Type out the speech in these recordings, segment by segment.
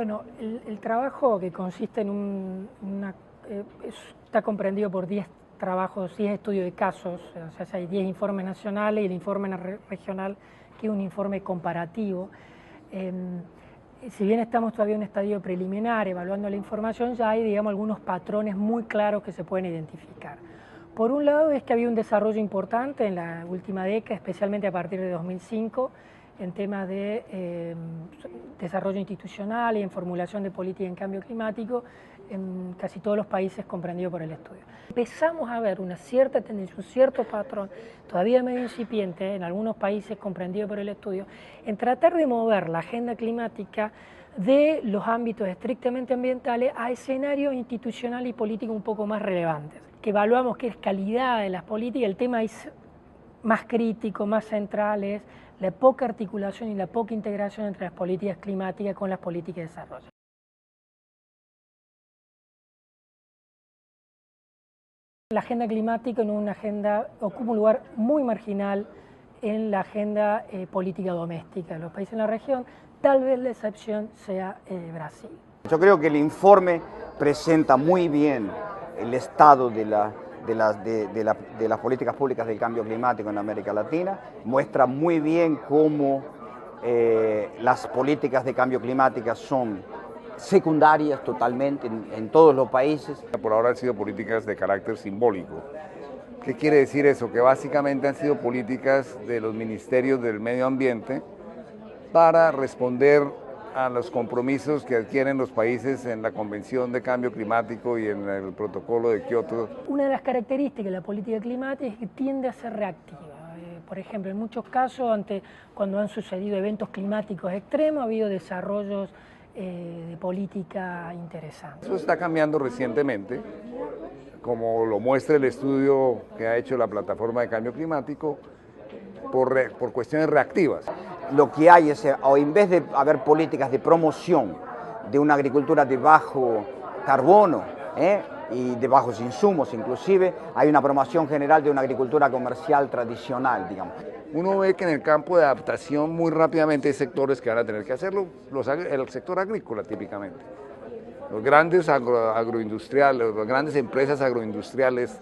Bueno, el trabajo que consiste en está comprendido por 10 trabajos, 10 estudios de casos, o sea, hay 10 informes nacionales y el informe regional, que es un informe comparativo. Si bien estamos todavía en un estadio preliminar, evaluando la información, ya hay, digamos, algunos patrones muy claros que se pueden identificar. Por un lado es que había un desarrollo importante en la última década, especialmente a partir de 2005, en temas de desarrollo institucional y en formulación de política en cambio climático en casi todos los países comprendidos por el estudio. Empezamos a ver una cierta tendencia, un cierto patrón, todavía medio incipiente en algunos países comprendidos por el estudio, en tratar de mover la agenda climática de los ámbitos estrictamente ambientales a escenarios institucionales y políticos un poco más relevantes. Que evaluamos qué es calidad de las políticas, el tema es más crítico, más central, es la poca articulación y la poca integración entre las políticas climáticas con las políticas de desarrollo. La agenda climática ocupa un lugar muy marginal en la agenda política doméstica de los países en la región, tal vez la excepción sea Brasil. Yo creo que el informe presenta muy bien el estado de las políticas públicas del cambio climático en América Latina, muestra muy bien cómo las políticas de cambio climático son secundarias totalmente en todos los países. Por ahora han sido políticas de carácter simbólico. ¿Qué quiere decir eso? Que básicamente han sido políticas de los ministerios del medio ambiente para responder a los compromisos que adquieren los países en la Convención de Cambio Climático y en el Protocolo de Kioto. Una de las características de la política climática es que tiende a ser reactiva. Por ejemplo, en muchos casos, cuando han sucedido eventos climáticos extremos, ha habido desarrollos de política interesantes. Eso está cambiando recientemente, como lo muestra el estudio que ha hecho la Plataforma de Cambio Climático, por cuestiones reactivas. Lo que hay es, en vez de haber políticas de promoción de una agricultura de bajo carbono y de bajos insumos inclusive, hay una promoción general de una agricultura comercial tradicional, digamos. Uno ve que en el campo de adaptación muy rápidamente hay sectores que van a tener que hacerlo, el sector agrícola típicamente. Los grandes agroindustriales, las grandes empresas agroindustriales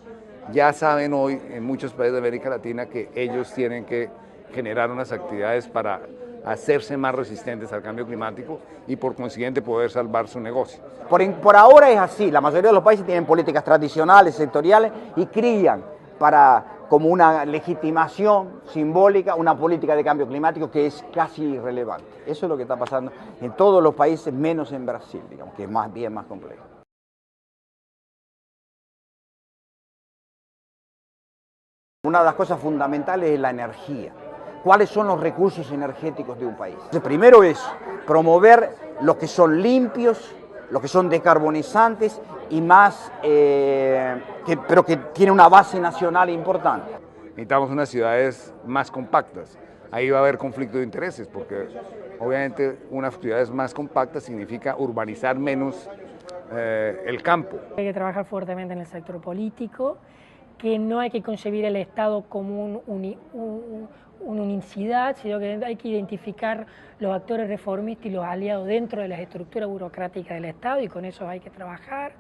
ya saben hoy en muchos países de América Latina que ellos tienen que generar unas actividades para hacerse más resistentes al cambio climático y por consiguiente poder salvar su negocio. Por ahora es así, la mayoría de los países tienen políticas tradicionales, sectoriales y crían como una legitimación simbólica una política de cambio climático que es casi irrelevante. Eso es lo que está pasando en todos los países menos en Brasil, digamos, que es bien más complejo. Una de las cosas fundamentales es la energía. ¿Cuáles son los recursos energéticos de un país? El primero es promover los que son limpios, los que son descarbonizantes y más, pero que tienen una base nacional importante. Necesitamos unas ciudades más compactas. Ahí va a haber conflicto de intereses, porque obviamente unas ciudades más compactas significa urbanizar menos el campo. Hay que trabajar fuertemente en el sector político, que no hay que concebir el Estado como una unicidad, sino que hay que identificar los actores reformistas y los aliados dentro de las estructuras burocráticas del Estado, y con eso hay que trabajar.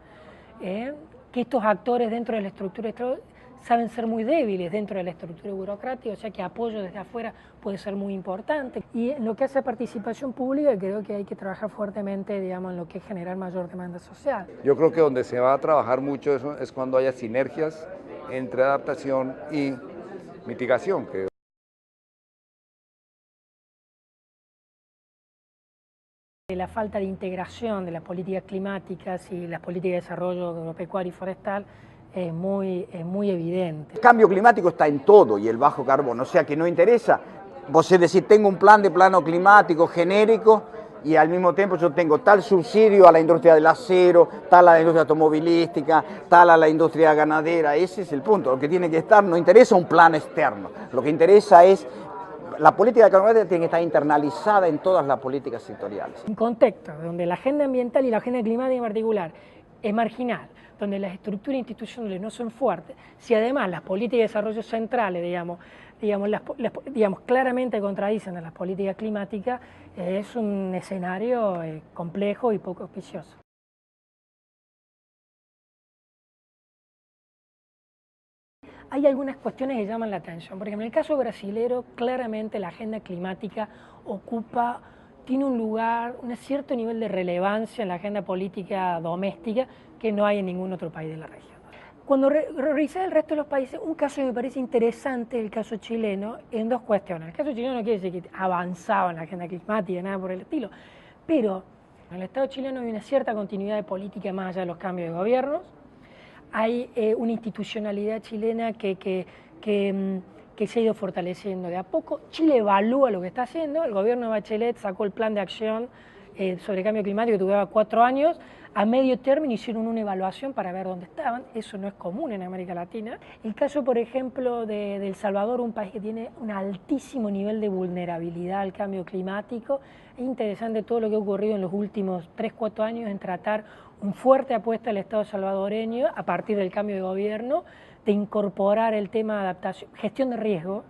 Que estos actores dentro de la estructura saben ser muy débiles dentro de la estructura burocrática, o sea que apoyo desde afuera puede ser muy importante. Y en lo que hace a participación pública, creo que hay que trabajar fuertemente, digamos, en lo que es generar mayor demanda social. Yo creo que donde se va a trabajar mucho eso es cuando haya sinergias entre adaptación y mitigación. La falta de integración de las políticas climáticas y las políticas de desarrollo agropecuario y forestal es muy evidente. El cambio climático está en todo y el bajo carbono, o sea que no interesa. Vos es decir, tengo un plano climático genérico y al mismo tiempo yo tengo tal subsidio a la industria del acero, tal a la industria automovilística, tal a la industria ganadera. Ese es el punto. Lo que tiene que estar, no interesa un plan externo, lo que interesa es la política de cambio climático tiene que estar internalizada en todas las políticas sectoriales. Un contexto donde la agenda ambiental y la agenda climática en particular es marginal, donde las estructuras institucionales no son fuertes, si además las políticas de desarrollo centrales, digamos, claramente contradicen a las políticas climáticas, es un escenario complejo y poco auspicioso. Hay algunas cuestiones que llaman la atención. Por ejemplo, en el caso brasilero, claramente la agenda climática tiene un lugar, un cierto nivel de relevancia en la agenda política doméstica que no hay en ningún otro país de la región. Cuando revisé el resto de los países, un caso que me parece interesante es el caso chileno en dos cuestiones. El caso chileno no quiere decir que avanzaba en la agenda climática, nada por el estilo, pero en el Estado chileno hay una cierta continuidad de política más allá de los cambios de gobiernos. Hay una institucionalidad chilena que se ha ido fortaleciendo de a poco. Chile evalúa lo que está haciendo. El gobierno de Bachelet sacó el plan de acción sobre cambio climático que duraba 4 años. A medio término hicieron una evaluación para ver dónde estaban. Eso no es común en América Latina. El caso, por ejemplo, de El Salvador, un país que tiene un altísimo nivel de vulnerabilidad al cambio climático. Es interesante todo lo que ha ocurrido en los últimos 3-4 años en tratar una fuerte apuesta del Estado salvadoreño a partir del cambio de gobierno de incorporar el tema de adaptación, gestión de riesgo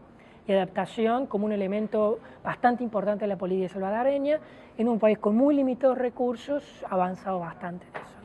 y adaptación como un elemento bastante importante de la política salvadoreña. En un país con muy limitados recursos ha avanzado bastante en eso.